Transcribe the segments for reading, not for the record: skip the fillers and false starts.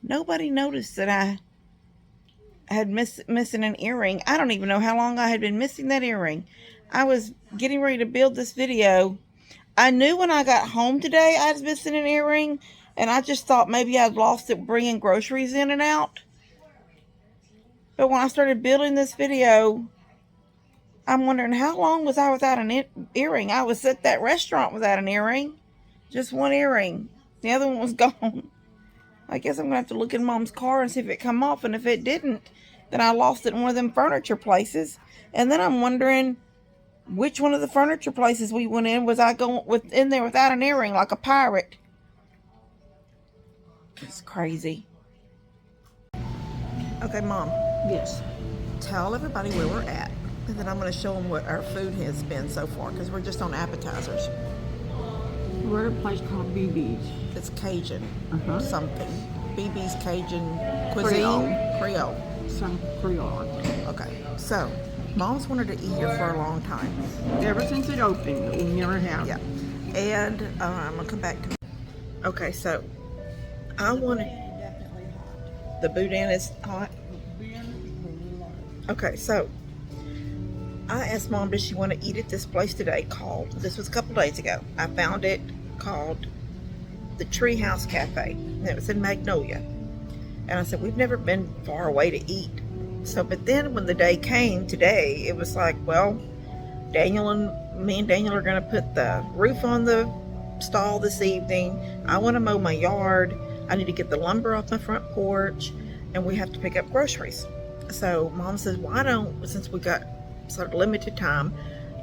nobody noticed that I had missing an earring. I don't even know how long I had been missing that earring. I was getting ready to build this video. I knew when I got home today I was missing an earring, and I just thought maybe I'd lost it bringing groceries in and out. But when I started building this video, I'm wondering how long was I without an earring. I was at that restaurant without an earring. Just one earring. The other one was gone. I guess I'm going to have to look in Mom's car and see if it come off. And if it didn't, then I lost it in one of them furniture places. And then I'm wondering which one of the furniture places we went in was I going in there without an earring like a pirate. It's crazy. Okay, Mom. Yes. Tell everybody where we're at. And then I'm going to show them what our food has been so far, because we're just on appetizers. We're at a place called BB's. It's Cajun something. BB's Cajun cuisine. Creole. Some Creole. Okay, so Mom's wanted to eat here for a long time. Ever since it opened, we never have. Yeah, and I'm going to come back to. Okay, so I wanted. The boudin is hot. Okay, so I asked Mom, does she want to eat at this place today called, this was a couple days ago. I found it called the Treehouse Cafe. And it was in Magnolia. And I said, we've never been far away to eat. So, but then when the day came today, it was like, well, me and Daniel are going to put the roof on the stall this evening. I want to mow my yard. I need to get the lumber off my front porch. And we have to pick up groceries. So Mom says, why don't, since we got sort of limited time,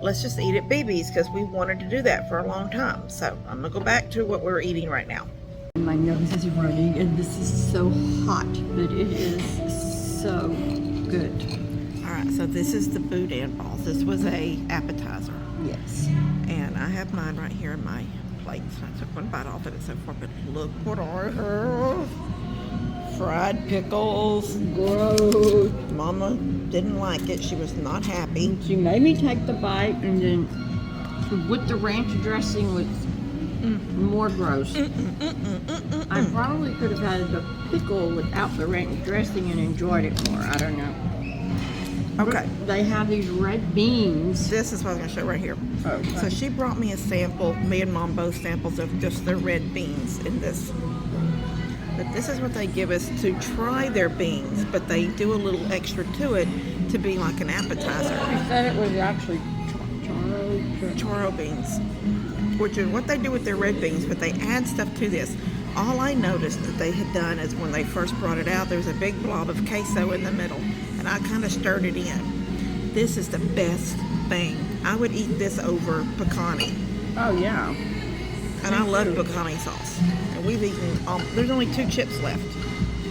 let's just eat at BB's, because we wanted to do that for a long time. So I'm gonna go back to what we're eating right now. My nose is running, and this is so hot, but it is so good. All right, so this is the boudin balls. This was a appetizer. Yes. And I have mine right here in my plate. So I took one bite off of it so far, but look what I have. Fried pickles. Gross. Mama didn't like it. She was not happy. She made me take the bite, and then with the ranch dressing was more gross. I probably could have had the pickle without the ranch dressing and enjoyed it more. I don't know. Okay. They have these red beans. This is what I was going to show right here. Okay. So she brought me a sample, me and Mom both samples of just their red beans in this. But this is what they give us to try their beans, but they do a little extra to it to be like an appetizer. She said it was actually Choro beans, which is what they do with their red beans, but they add stuff to this. All I noticed that they had done is when they first brought it out, there was a big blob of queso in the middle, and I kind of stirred it in. This is the best thing. I would eat this over pecani. Oh, yeah. And I love pecani sauce. And we've eaten, there's only 2 chips left.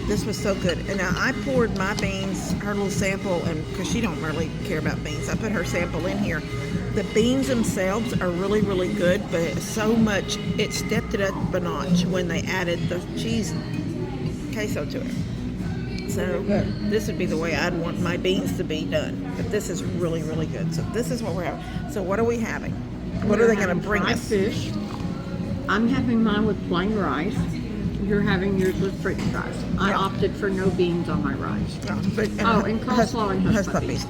This was so good. And now I poured my beans, her little sample, and because she don't really care about beans, I put her sample in here. The beans themselves are really, really good, but it's so much, it stepped it up a notch when they added the cheese queso to it. So this would be the way I'd want my beans to be done. But this is really, really good. So this is what we're having. So what are we having? What are they going to bring us? Fish. I'm having mine with plain rice. You're having yours with french fries. I opted for no beans on my rice. And coleslaw and hush puppies.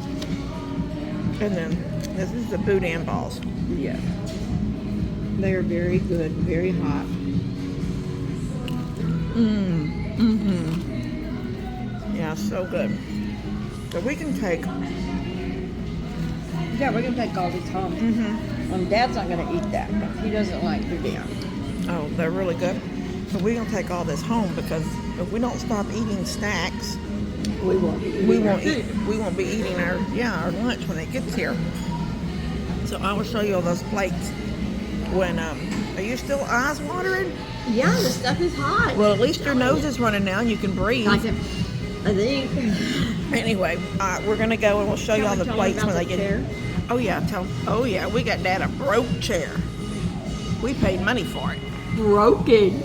And then this is the boudin balls. Yes. They are very good, very hot. Yeah, so good. So we can take. Yeah, we're gonna take all this home. Dad's not gonna eat that. He doesn't like boudin. Oh, they're really good. So we're gonna take all this home, because if we don't stop eating snacks, we won't be eating our lunch when it gets here. So I will show you all those plates. When are you still eyes watering? Yeah, the stuff is hot. Well, at least your nose is running now and you can breathe. I think. Anyway, we're gonna go and we'll show you all the plates when they get here. Oh yeah, we got Dad a broke chair. We paid money for it. Broken.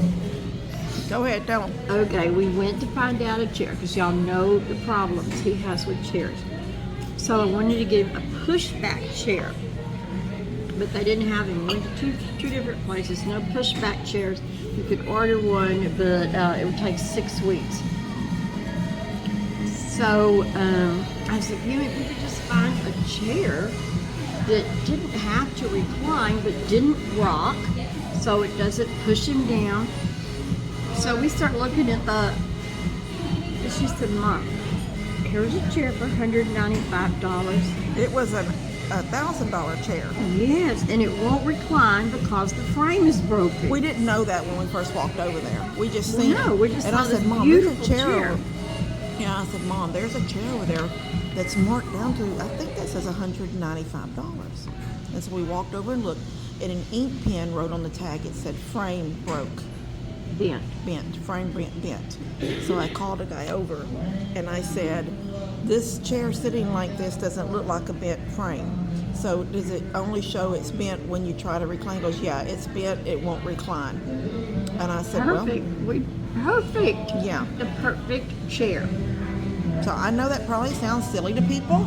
Go ahead, tell him. Okay, we went to find out a chair, because y'all know the problems he has with chairs. So I wanted to get him a pushback chair. but they didn't have them. We went to two different places. No pushback chairs. You could order one, but it would take 6 weeks. So I was like, if we could just find a chair that didn't have to recline but didn't rock, so it doesn't push him down. So we start looking at she said, Mom, here's a chair for $195. It was a $1,000 chair. Yes, and it won't recline because the frame is broken. We didn't know that when we first walked over there. We just seen No, it. we just and saw I said, this Mom, there's a beautiful chair. Yeah, I said, Mom, there's a chair over there that's marked down to, I think that says $195. And so we walked over and looked, and an ink pen wrote on the tag, it said, frame broke. Bent, frame bent. So I called a guy over, and I said, this chair sitting like this doesn't look like a bent frame. So does it only show it's bent when you try to recline? He goes, yeah, it's bent, it won't recline. And I said, Perfect. Perfect. Yeah. The perfect chair. So I know that probably sounds silly to people.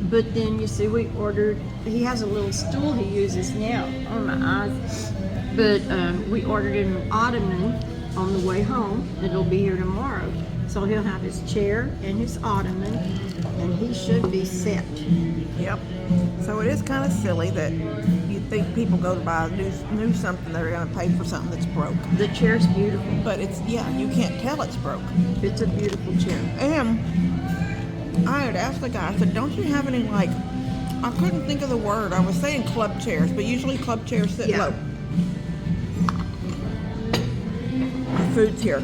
But then you see, we ordered, he has a little stool he uses now. Oh my eyes. But we ordered an ottoman on the way home. It'll be here tomorrow. So he'll have his chair and his ottoman, and he should be set. Yep. So it is kind of silly that you think people go to buy new something, they're going to pay for something that's broke. The chair's beautiful. But it's, you can't tell it's broke. It's a beautiful chair. And I had asked the guy, I said, don't you have any, I couldn't think of the word. I was saying club chairs, but usually club chairs sit low. Our food's here.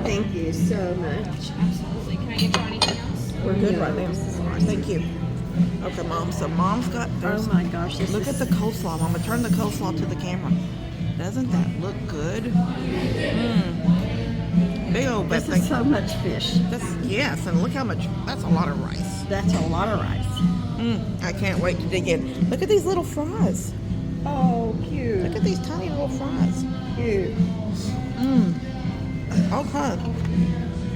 Thank you so much. Absolutely. Can I get you anything else? We're good right now. Thank you. Okay, Mom. So Mom's got, Oh my gosh. look at the coleslaw, Mama. Turn the coleslaw to the camera. Doesn't that look good? Big old This thing. is so much fish. Yes, and look how much, that's a lot of rice. That's a lot of rice. I can't wait to dig in. Look at these little fries. Oh, cute. Look at these tiny little fries. Cute. Okay.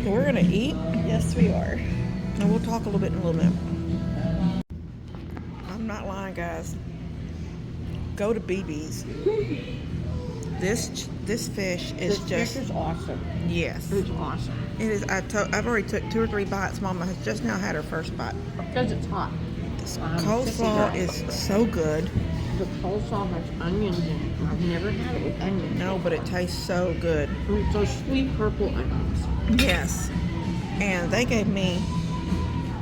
So we're going to eat, Yes, we are. and we'll talk a little bit in a little bit. I'm not lying, guys. Go to BB's. This fish is This is awesome. yes. It's awesome. It is. I've already took 2 or 3 bites. Mama has just now had her first bite. Because it's hot. This Wow, coleslaw sissy is so good. The coleslaw has onions in it. I've never had it with onions. No, but it tastes so good. It's those sweet purple onions. Yes. And they gave me,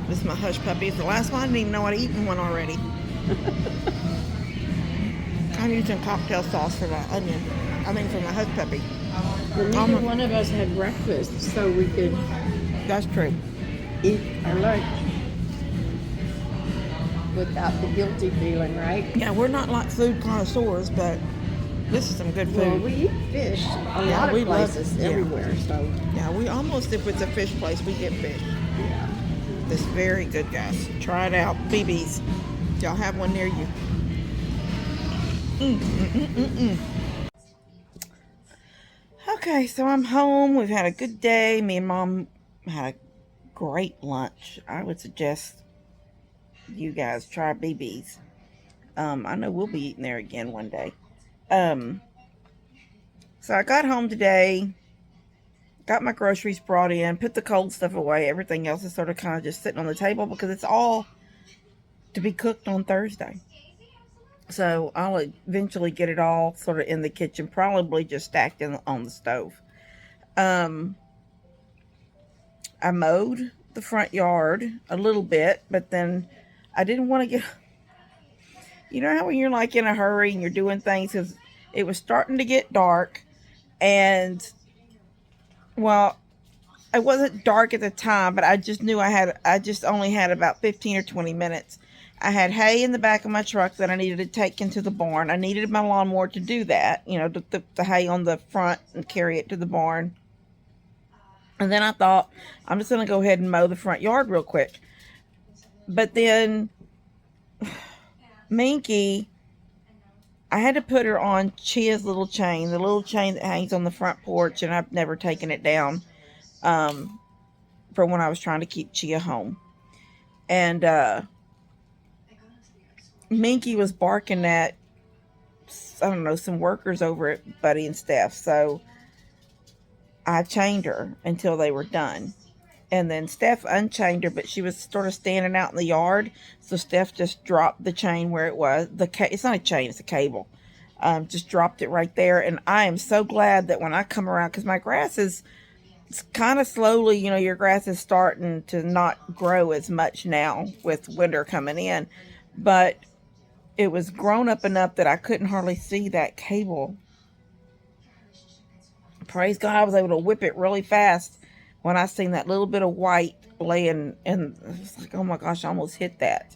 this is my hush puppy. It's the last one. I didn't even know I'd eaten one already. I'm using cocktail sauce for my onion. I mean for my hush puppy. But neither one of us had breakfast, so we could That's true. eat our lunch without the guilty feeling, right? Yeah, we're not like food connoisseurs, but this is some good food. Well, we eat fish a lot we of love- places yeah. everywhere, so Yeah, we almost, if it's a fish place, we get fish. yeah. This is very good, guys. Try it out. BB's. Y'all have one near you. Okay, so I'm home. We've had a good day. Me and Mom had a great lunch. I would suggest you guys try BB's. I know we'll be eating there again one day. So I got home today, got my groceries brought in, put the cold stuff away. Everything else is sort of kind of just sitting on the table because it's all to be cooked on Thursday. So I'll eventually get it all sort of in the kitchen, probably just stacked on the stove. I mowed the front yard a little bit, but then I didn't want to get... You know how when you're like in a hurry and you're doing things, because it was starting to get dark, and well, it wasn't dark at the time, but I just knew I just only had about 15 or 20 minutes. I had hay in the back of my truck that I needed to take into the barn. I needed my lawnmower to do that, you know, the hay on the front and carry it to the barn. And then I thought, I'm just going to go ahead and mow the front yard real quick. But then Minky, I had to put her on Chia's little chain, the little chain that hangs on the front porch, and I've never taken it down for when I was trying to keep Chia home. And Minky was barking at, I don't know, some workers over at Buddy and Steph. So I chained her until they were done. And then Steph unchained her, but she was sort of standing out in the yard. So Steph just dropped the chain where it was. It's not a chain, it's a cable. Just dropped it right there. And I am so glad that when I come around, because my grass is kind of slowly, your grass is starting to not grow as much now with winter coming in. But it was grown up enough that I couldn't hardly see that cable. Praise God, I was able to whip it really fast when I seen that little bit of white laying, and it was like, oh my gosh, I almost hit that.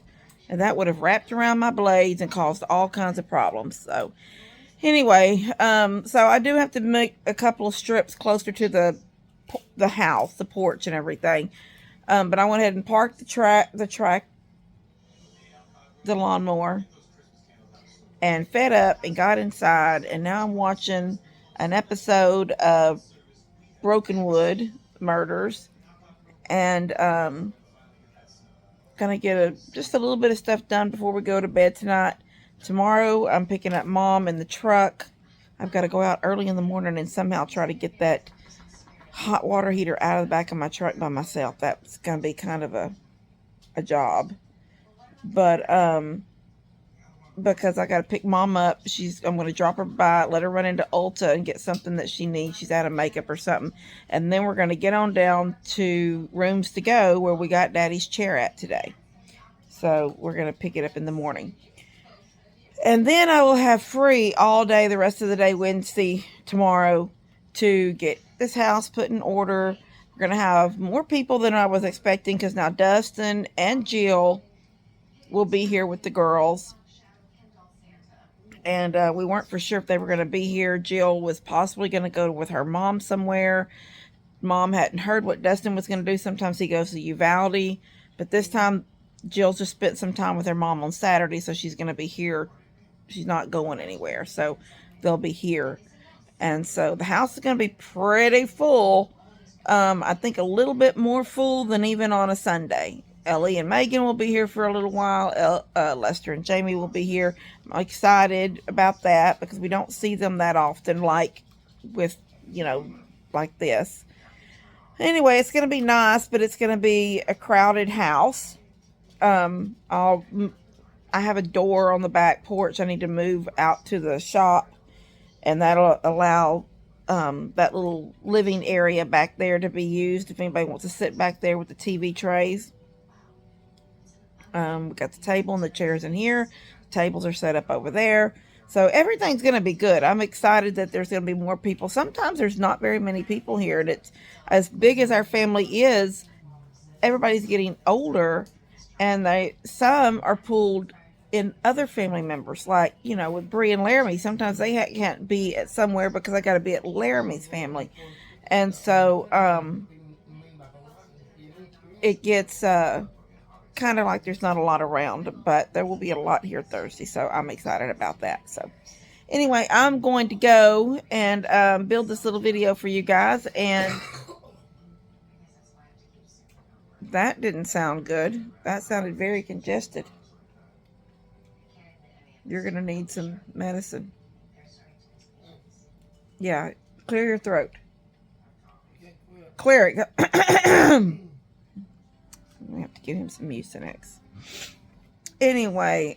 And that would have wrapped around my blades and caused all kinds of problems. So anyway, so I do have to make a couple of strips closer to the house, the porch and everything. But I went ahead and parked the lawnmower, and fed up and got inside. And now I'm watching an episode of Brokenwood Murders, and gonna get just a little bit of stuff done before we go to bed tonight. Tomorrow I'm picking up Mom in the truck. I've got to go out early in the morning and somehow try to get that hot water heater out of the back of my truck by myself. That's gonna be kind of a job, but because I got to pick Mom up. I'm going to drop her by, let her run into Ulta and get something that she needs. She's out of makeup or something. And then we're going to get on down to Rooms to Go, where we got Daddy's chair at today. So we're going to pick it up in the morning. And then I will have free all day, the rest of the day, Wednesday, tomorrow, to get this house put in order. We're going to have more people than I was expecting, because now Dustin and Jill will be here with the girls. And we weren't for sure if they were going to be here. Jill was possibly going to go with her mom somewhere. Mom hadn't heard what Dustin was going to do. Sometimes he goes to Uvalde. But this time, Jill's just spent some time with her mom on Saturday. So she's going to be here. She's not going anywhere. So they'll be here. And so the house is going to be pretty full. I think a little bit more full than even on a Sunday. Ellie and Megan will be here for a little while. Lester and Jamie will be here. I'm excited about that because we don't see them that often, like with, like this. Anyway, it's going to be nice, but it's going to be a crowded house. I have a door on the back porch. I need to move out to the shop, and that'll allow that little living area back there to be used if anybody wants to sit back there with the TV trays. We got the table and the chairs in here. The tables are set up over there. So everything's going to be good. I'm excited that there's going to be more people. Sometimes there's not very many people here. And it's as big as our family is, everybody's getting older. And some are pulled in other family members. Like, with Bree and Laramie. Sometimes they can't be at somewhere because I got to be at Laramie's family. And so it gets... kind of like there's not a lot around, but there will be a lot here Thursday, so I'm excited about that. So anyway, I'm going to go and build this little video for you guys, and that didn't sound good. That sounded very congested. You're going to need some medicine. Yeah, clear your throat. Clear it. We have to give him some Mucinex. Anyway,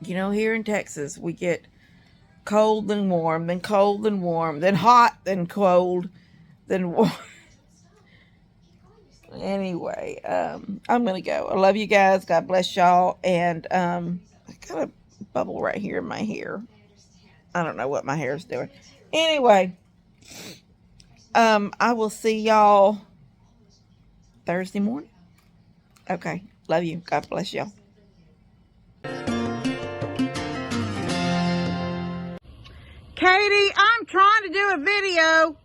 here in Texas, we get cold, then warm, then cold, then warm, then hot, then cold, then warm. Anyway, I'm going to go. I love you guys. God bless y'all. And I got a bubble right here in my hair. I don't know what my hair is doing. Anyway, I will see y'all Thursday morning. Okay. Love you. God bless y'all. Katie, I'm trying to do a video.